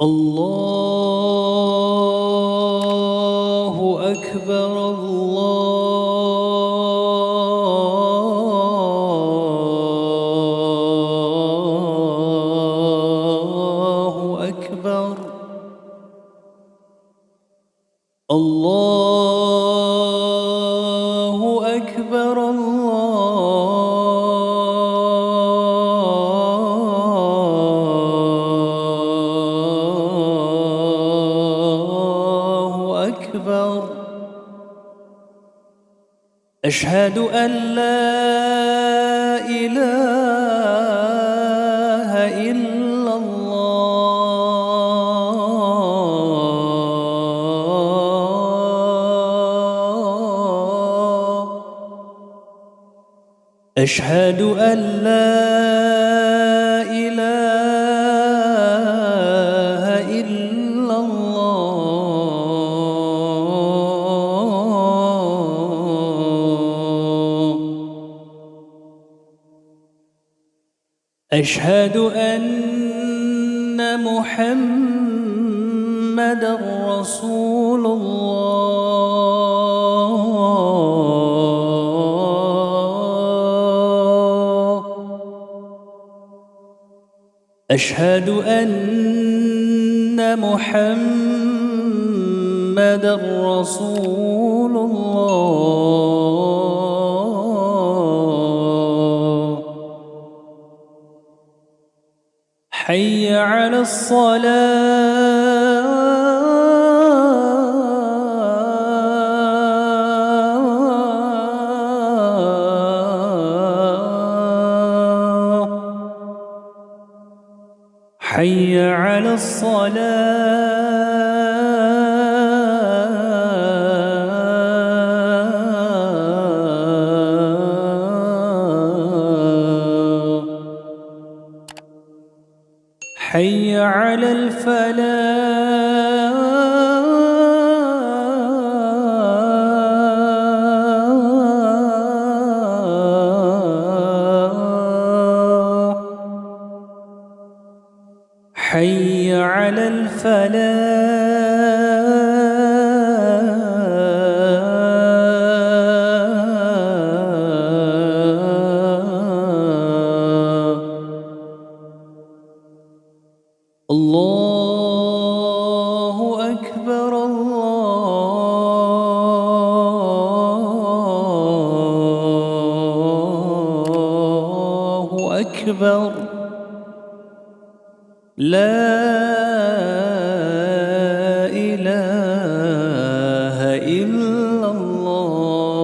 الله أكبر الله أكبر الله أكبر الله أكبر أشهد أن لا إله إلا الله أشهد أن لا إله إلا الله أشهد أن محمدًا رسول الله أشهد أن محمدًا رسول الله حي على الصلاة حي على الصلاة حي على الفلاح حي على الفلاح الله أكبر الله أكبر لا إله إلا الله